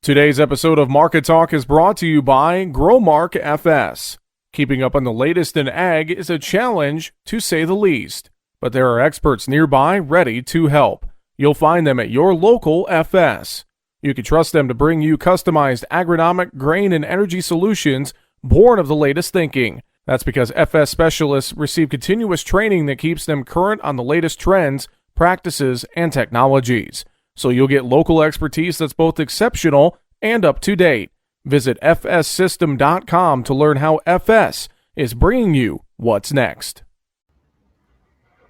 Today's episode of Market Talk is brought to you by GrowMark FS. Keeping up on the latest in ag is a challenge, to say the least, but there are experts nearby ready to help. You'll find them at your local FS. You can trust them to bring you customized agronomic, grain, and energy solutions born of the latest thinking. That's because FS specialists receive continuous training that keeps them current on the latest trends, practices, and technologies. So you'll get local expertise that's both exceptional and up to date. Visit fssystem.com to learn how FS is bringing you what's next.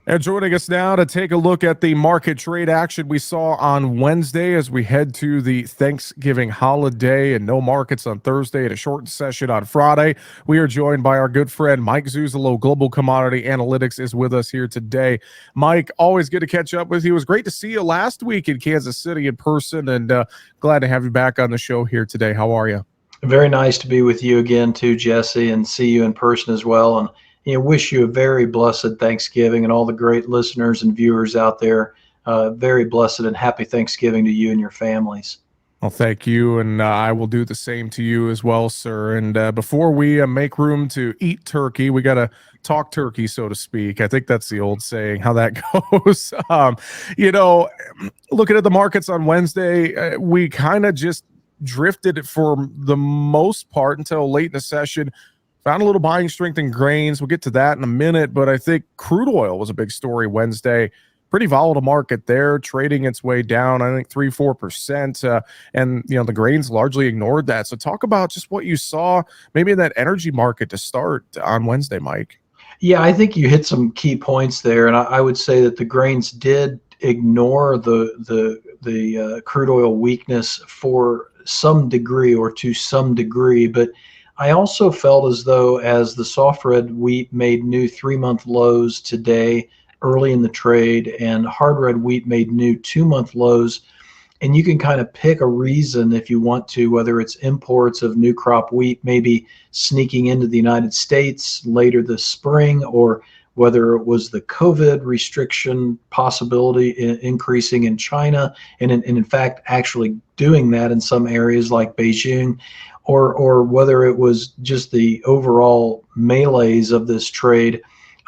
And joining us now to take a look at the market trade action we saw on Wednesday as we head to the Thanksgiving holiday and no markets on Thursday and a shortened session on Friday. We are joined by our good friend Mike Zuzolo, Global Commodity Analytics, is with us here today. Mike, always good to catch up with you. It was great to see you last week in Kansas City in person, and glad to have you back on the show here today. How are you? Very nice to be with you again too, Jesse, and see you in person as well. And wish you a very blessed Thanksgiving, and all the great listeners and viewers out there, very blessed and happy Thanksgiving to you and your families. Well, thank you, and I will do the same to you as well, sir. And before we make room to eat turkey, we got to talk turkey, so to speak. I think that's the old saying, how that goes. Looking at the markets on Wednesday, we kind of just drifted for the most part until late in the session. Found a little buying strength in grains. We'll get to that in a minute, but I think crude oil was a big story Wednesday. Pretty volatile market there, trading its way down, I think 3-4%. And, the grains largely ignored that. So talk about just what you saw maybe in that energy market to start on Wednesday, Mike. Yeah, I think you hit some key points there. And I would say that the grains did ignore the crude oil weakness for some degree or to some degree. But I also felt as though as the soft red wheat made new 3-month lows today early in the trade, and hard red wheat made new 2-month lows, and you can kind of pick a reason if you want to, whether it's imports of new crop wheat maybe sneaking into the United States later this spring, or whether it was the COVID restriction possibility increasing in China, and in fact actually doing that in some areas like Beijing, or whether it was just the overall melees of this trade,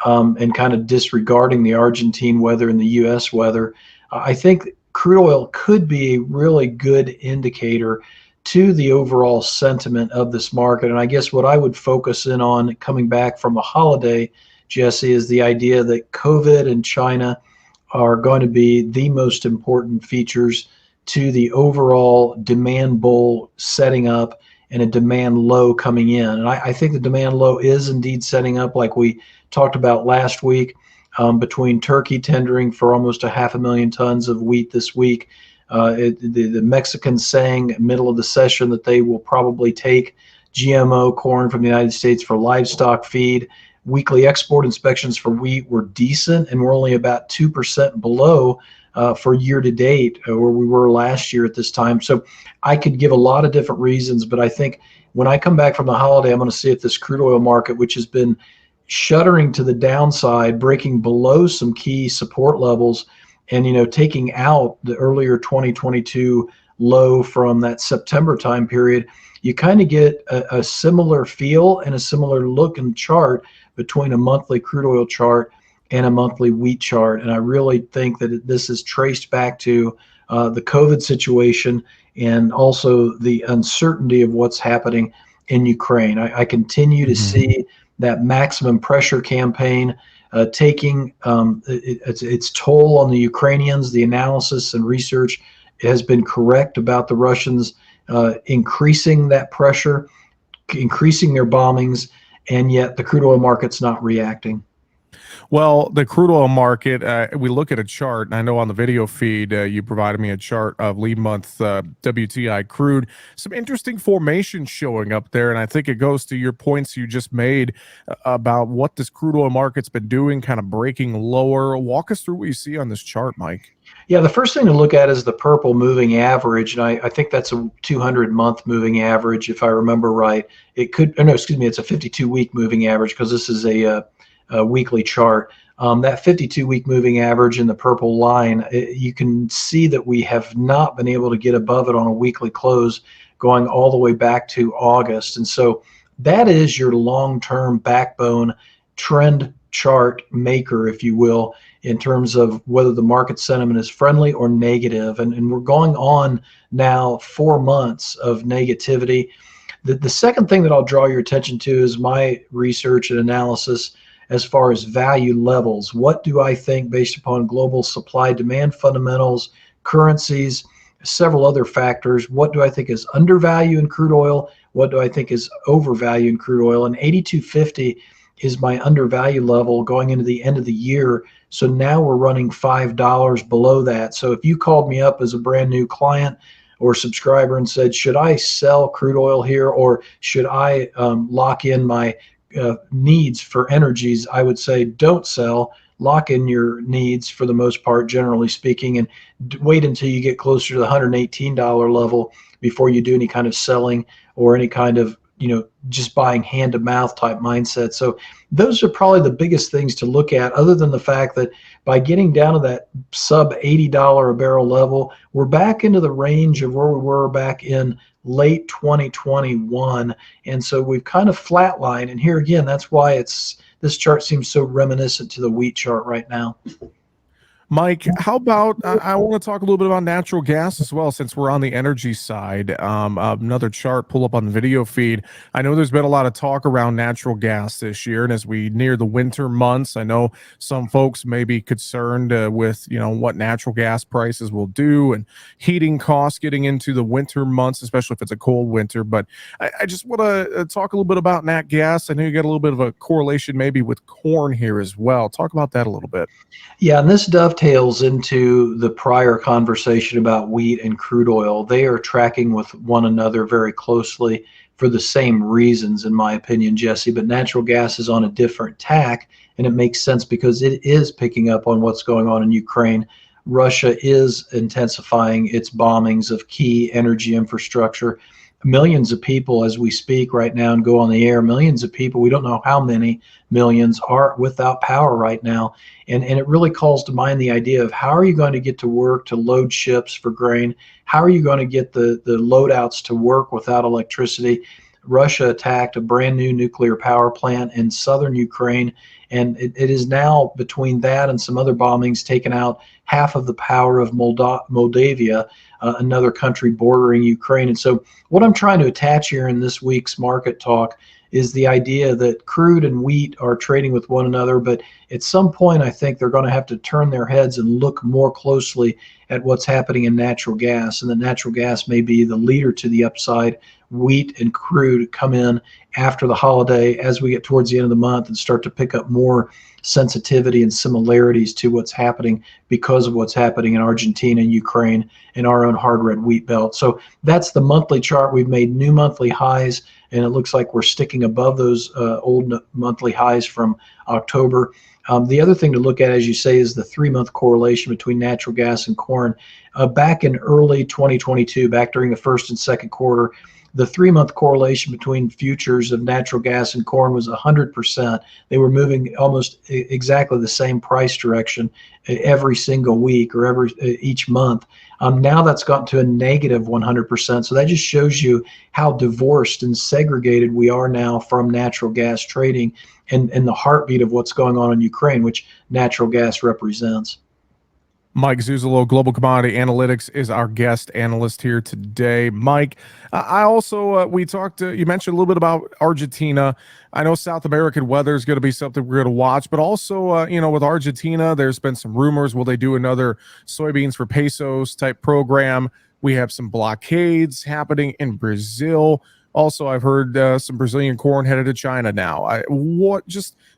and kind of disregarding the Argentine weather and the U.S. weather. I think crude oil could be a really good indicator to the overall sentiment of this market. And I guess what I would focus in on coming back from a holiday, Jesse, is the idea that COVID and China are going to be the most important features to the overall demand bull setting up and a demand low coming in. And I think the demand low is indeed setting up, like we talked about last week, between Turkey tendering for almost 500,000 tons of wheat this week. The Mexicans saying middle of the session that they will probably take GMO corn from the United States for livestock feed. Weekly export inspections for wheat were decent, and we're only about 2% below for year to date where we were last year at this time. So I could give a lot of different reasons, but I think when I come back from the holiday, I'm going to see if this crude oil market, which has been shuddering to the downside, breaking below some key support levels, and taking out the earlier 2022 low from that September time period, you kind of get a similar feel and a similar look and chart between a monthly crude oil chart and a monthly wheat chart. And I really think that this is traced back to the COVID situation and also the uncertainty of what's happening in Ukraine. I continue to see that maximum pressure campaign taking its toll on the Ukrainians. The analysis and research has been correct about the Russians increasing that pressure, increasing their bombings, and yet the crude oil market's not reacting. Well, the crude oil market, we look at a chart, and I know on the video feed you provided me a chart of lead month WTI crude. Some interesting formations showing up there, and I think it goes to your points you just made about what this crude oil market's been doing, kind of breaking lower. Walk us through what you see on this chart, Mike. Yeah, the first thing to look at is the purple moving average, and I think that's a 200-month moving average, if I remember right. It could, no, excuse me, it's a 52-week moving average because this is a weekly chart. That 52-week moving average in the purple line, you can see that we have not been able to get above it on a weekly close going all the way back to August. And so that is your long-term backbone trend chart maker, if you will, in terms of whether the market sentiment is friendly or negative. And we're going on now 4 months of negativity. The second thing that I'll draw your attention to is my research and analysis as far as value levels. What do I think, based upon global supply demand fundamentals, currencies, several other factors, what do I think is undervalue in crude oil? What do I think is overvalue in crude oil? And 82.50 is my undervalue level going into the end of the year. So now we're running $5 below that. So if you called me up as a brand new client or subscriber and said, should I sell crude oil here, or should I lock in my needs for energies, I would say don't sell. Lock in your needs for the most part, generally speaking, and wait until you get closer to the $118 level before you do any kind of selling or any kind of, just buying hand to mouth type mindset. So those are probably the biggest things to look at, other than the fact that by getting down to that sub $80 a barrel level, we're back into the range of where we were back in late 2021. And so we've kind of flatlined. And here again, that's why this chart seems so reminiscent to the wheat chart right now. Mike, how about I want to talk a little bit about natural gas as well, since we're on the energy side. Another chart pull up on the video feed. I know there's been a lot of talk around natural gas this year, and as we near the winter months, I know some folks may be concerned with what natural gas prices will do and heating costs getting into the winter months, especially if it's a cold winter. But I just want to talk a little bit about nat gas. I know you got a little bit of a correlation maybe with corn here as well. Talk about that a little bit. Yeah, and this dovetails into the prior conversation about wheat and crude oil. They are tracking with one another very closely for the same reasons, in my opinion, Jesse. But natural gas is on a different tack, and it makes sense because it is picking up on what's going on in Ukraine. Russia is intensifying its bombings of key energy infrastructure. Millions of people, as we speak right now and go on the air, millions of people, we don't know how many millions, are without power right now. And it really calls to mind the idea of how are you going to get to work to load ships for grain? How are you going to get the loadouts to work without electricity? Russia attacked a brand new nuclear power plant in southern Ukraine, and it is now, between that and some other bombings, taken out half of the power of Moldavia, another country bordering Ukraine. And so what I'm trying to attach here in this week's market talk is the idea that crude and wheat are trading with one another, but at some point I think they're going to have to turn their heads and look more closely at what's happening in natural gas, and that natural gas may be the leader to the upside. Wheat and crude come in after the holiday as we get towards the end of the month and start to pick up more sensitivity and similarities to what's happening because of what's happening in Argentina and Ukraine and our own hard red wheat belt. So that's the monthly chart. We've made new monthly highs, and it looks like we're sticking above those old monthly highs from October. The other thing to look at, as you say, is the 3-month correlation between natural gas and corn. Back in early 2022, back during the first and second quarter, the 3-month correlation between futures of natural gas and corn was 100%. They were moving almost exactly the same price direction every single week or each month. Now that's gotten to a negative 100%. So that just shows you how divorced and segregated we are now from natural gas trading and the heartbeat of what's going on in Ukraine, which natural gas represents. Mike Zuzolo, Global Commodity Analytics, is our guest analyst here today. Mike, I also, you mentioned a little bit about Argentina. I know South American weather is going to be something we're going to watch, but also, with Argentina, there's been some rumors. Will they do another soybeans for pesos type program? We have some blockades happening in Brazil. Also, I've heard some Brazilian corn headed to China now.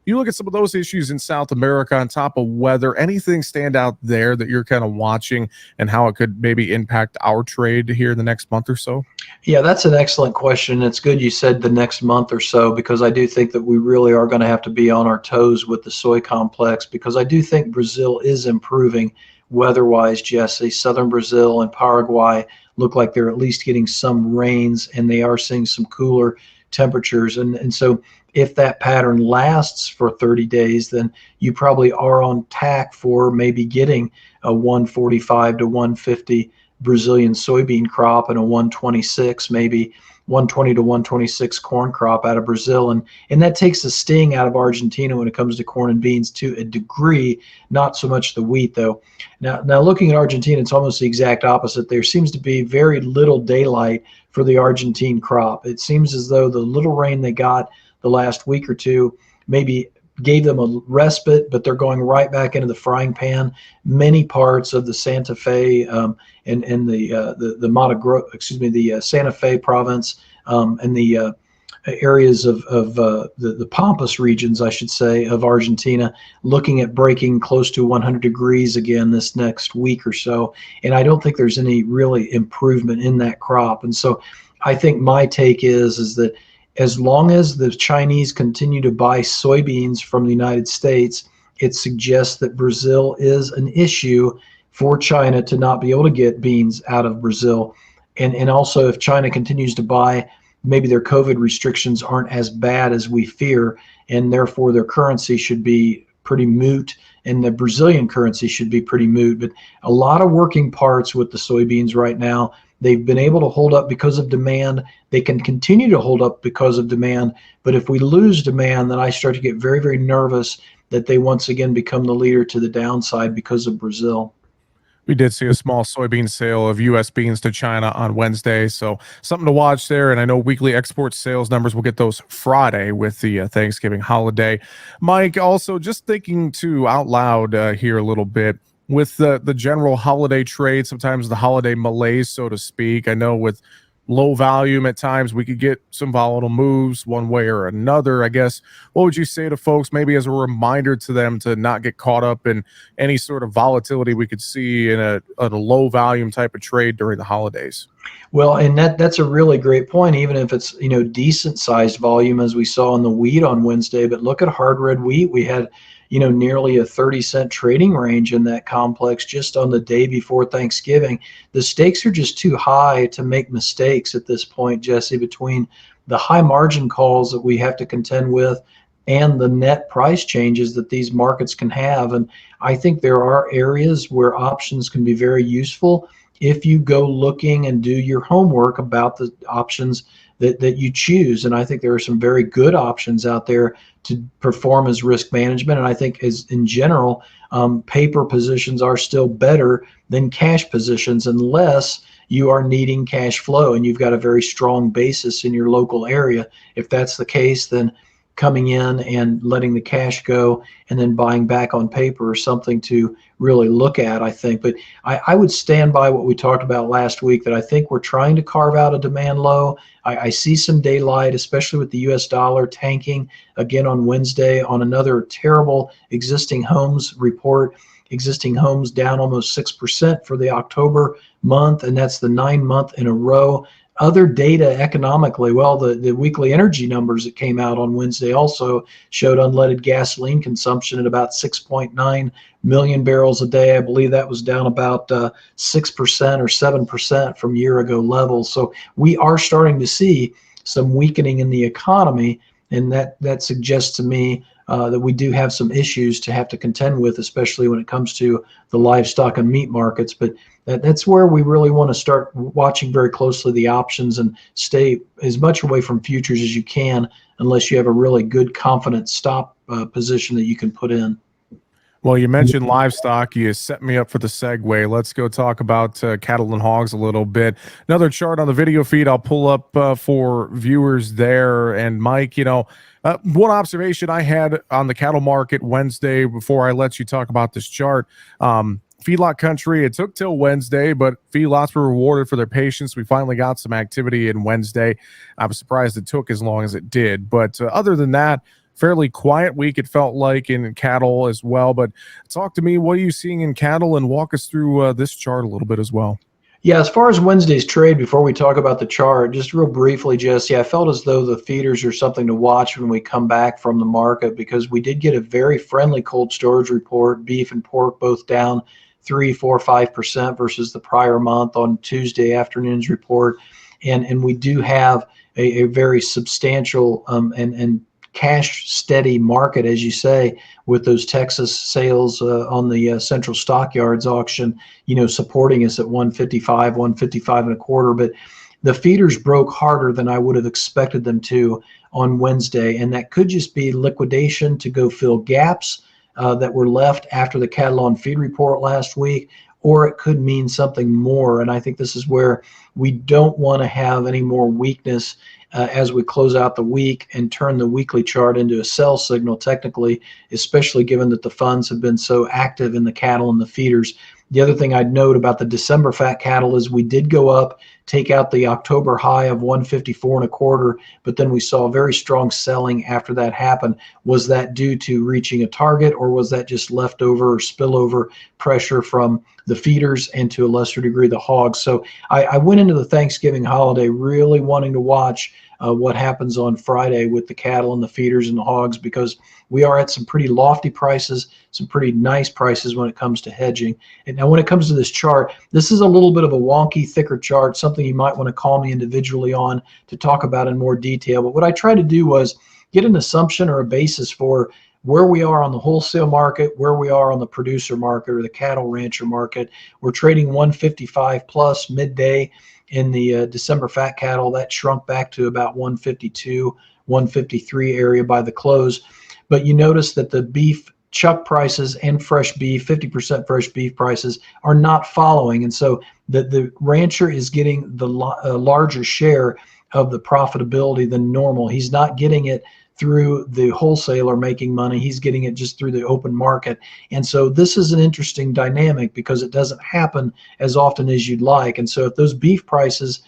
You look at some of those issues in South America on top of weather, anything stand out there that you're kind of watching and how it could maybe impact our trade here in the next month or so? Yeah, that's an excellent question. It's good you said the next month or so, because I do think that we really are going to have to be on our toes with the soy complex, because I do think Brazil is improving weather-wise, Jesse. Southern Brazil and Paraguay look like they're at least getting some rains, and they are seeing some cooler temperatures. And so if that pattern lasts for 30 days, then you probably are on tack for maybe getting a 145 to 150 Brazilian soybean crop and a 126, maybe 120 to 126 corn crop out of Brazil. And that takes the sting out of Argentina when it comes to corn and beans to a degree, not so much the wheat though. Now looking at Argentina, it's almost the exact opposite. There seems to be very little daylight for the Argentine crop. It seems as though the little rain they got the last week or two maybe gave them a respite, but they're going right back into the frying pan. Many parts of the Santa Fe and the Mato Grosso, the Santa Fe province and the areas of the Pampas regions, I should say, of Argentina, looking at breaking close to 100 degrees again this next week or so. And I don't think there's any really improvement in that crop. And so I think my take is that as long as the Chinese continue to buy soybeans from the United States, it suggests that Brazil is an issue for China to not be able to get beans out of Brazil. And also, if China continues to buy, maybe their COVID restrictions aren't as bad as we fear, and therefore their currency should be pretty moot, and the Brazilian currency should be pretty moot. But a lot of working parts with the soybeans right now. They've been able to hold up because of demand. They can continue to hold up because of demand. But if we lose demand, then I start to get very, very nervous that they once again become the leader to the downside because of Brazil. We did see a small soybean sale of U.S. beans to China on Wednesday, so something to watch there. And I know weekly export sales numbers will get those Friday with the Thanksgiving holiday. Mike, also just thinking too out loud here a little bit with the general holiday trade, sometimes the holiday malaise, so to speak. I know with low volume at times we could get some volatile moves one way or another. I guess, what would you say to folks maybe as a reminder to them to not get caught up in any sort of volatility we could see in a low volume type of trade during the holidays? Well, and that's a really great point, even if it's, decent sized volume as we saw in the wheat on Wednesday. But look at hard red wheat. We had, nearly a 30-cent trading range in that complex just on the day before Thanksgiving. The stakes are just too high to make mistakes at this point, Jesse, between the high margin calls that we have to contend with and the net price changes that these markets can have. And I think there are areas where options can be very useful if you go looking and do your homework about the options that you choose. And I think there are some very good options out there to perform as risk management. And I think as in general, paper positions are still better than cash positions unless you are needing cash flow and you've got a very strong basis in your local area. If that's the case, then coming in and letting the cash go and then buying back on paper is something to really look at, I think. But I would stand by what we talked about last week, that I think we're trying to carve out a demand low. I see some daylight, especially with the US dollar tanking again on Wednesday on another terrible existing homes report. Existing homes down almost 6% for the October month, and that's the 9th in a row. Other data economically, well, the weekly energy numbers that came out on Wednesday also showed unleaded gasoline consumption at about 6.9 million barrels a day. I believe that was down about 6% or 7% from year ago levels. So we are starting to see some weakening in the economy, and that suggests to me that we do have some issues to have to contend with, especially when it comes to the livestock and meat markets. But that's where we really want to start watching very closely the options and stay as much away from futures as you can, unless you have a really good confident stop position that you can put in. Well, you mentioned livestock. You set me up for the segue. Let's go talk about cattle and hogs a little bit. Another chart on the video feed I'll pull up for viewers there. And Mike, one observation I had on the cattle market Wednesday before I let you talk about this chart, feedlot country, it took till Wednesday, but feedlots were rewarded for their patience. We finally got some activity in Wednesday. I was surprised it took as long as it did. But other than that, fairly quiet week, it felt like, in cattle as well. But talk to me, what are you seeing in cattle, and walk us through this chart a little bit as well. Yeah, as far as Wednesday's trade, before we talk about the chart, just real briefly, Jesse, I felt as though the feeders are something to watch when we come back from the market, because we did get a very friendly cold storage report, beef and pork both down 3, 4, 5% versus the prior month on Tuesday afternoon's report. And we do have a very substantial and cash steady market, as you say, with those Texas sales on the Central Stockyards auction, supporting us at 155, 155 and a quarter. But the feeders broke harder than I would have expected them to on Wednesday, and that could just be liquidation to go fill gaps that were left after the cattle on feed report last week, or it could mean something more. And I think this is where we don't want to have any more weakness as we close out the week and turn the weekly chart into a sell signal technically, especially given that the funds have been so active in the cattle and the feeders. The other thing I'd note about the December fat cattle is we did go up, take out the October high of 154 and a quarter, but then we saw very strong selling after that happened. Was that due to reaching a target, or was that just leftover or spillover pressure from the feeders and to a lesser degree the hogs? So I went into the Thanksgiving holiday really wanting to watch what happens on Friday with the cattle and the feeders and the hogs, because we are at some pretty lofty prices, some pretty nice prices when it comes to hedging. And now when it comes to this chart, this is a little bit of a wonky, thicker chart, something you might want to call me individually on to talk about in more detail. But what I tried to do was get an assumption or a basis for where we are on the wholesale market, where we are on the producer market or the cattle rancher market. We're trading 155 plus midday in the December fat cattle. That shrunk back to about 152, 153 area by the close. But you notice that the beef chuck prices and fresh beef, 50% fresh beef prices, are not following. And so the rancher is getting the larger share of the profitability than normal. He's not getting it through the wholesaler making money. He's getting it just through the open market. And so this is an interesting dynamic because it doesn't happen as often as you'd like. And so if those beef prices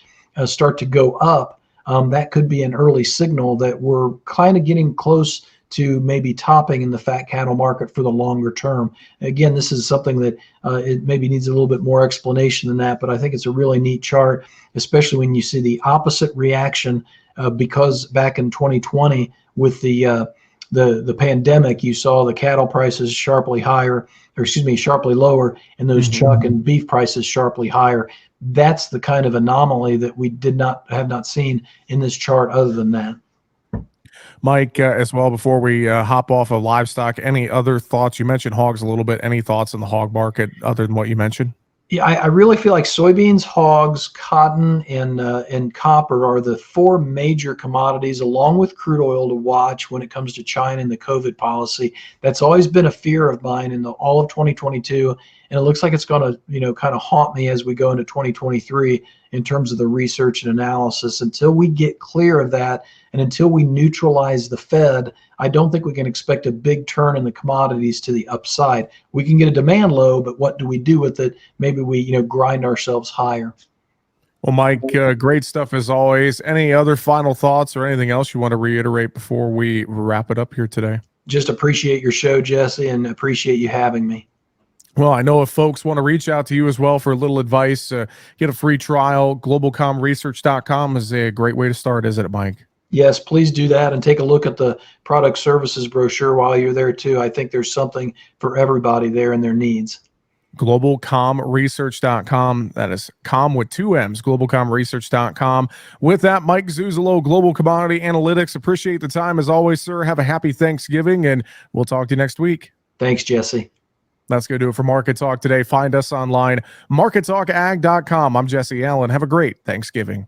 start to go up, that could be an early signal that we're kind of getting close to maybe topping in the fat cattle market for the longer term. Again, this is something that it maybe needs a little bit more explanation than that, but I think it's a really neat chart, especially when you see the opposite reaction because back in 2020 with the pandemic, you saw the cattle prices sharply higher, or excuse me, sharply lower, and those chuck and beef prices sharply higher. That's the kind of anomaly that we have not seen in this chart other than that. Mike, as well, before we hop off of livestock, any other thoughts? You mentioned hogs a little bit. Any thoughts on the hog market other than what you mentioned? Yeah, I really feel like soybeans, hogs, cotton, and copper are the four major commodities, along with crude oil, to watch when it comes to China and the COVID policy. That's always been a fear of mine in all of 2022, and it looks like it's going to, kind of haunt me as we go into 2023 in terms of the research and analysis. Until we get clear of that, and until we neutralize the Fed, I don't think we can expect a big turn in the commodities to the upside. We can get a demand low, but what do we do with it? Maybe we, grind ourselves higher. Well, Mike, great stuff as always. Any other final thoughts or anything else you want to reiterate before we wrap it up here today? Just appreciate your show, Jesse, and appreciate you having me. Well, I know if folks want to reach out to you as well for a little advice, get a free trial, globalcomresearch.com is a great way to start, isn't it, Mike? Yes, please do that, and take a look at the product services brochure while you're there too. I think there's something for everybody there and their needs. globalcomresearch.com. That is com with two M's, globalcomresearch.com. With that, Mike Zuzolo, Global Commodity Analytics. Appreciate the time as always, sir. Have a happy Thanksgiving, and we'll talk to you next week. Thanks, Jesse. That's going to do it for Market Talk today. Find us online, markettalkag.com. I'm Jesse Allen. Have a great Thanksgiving.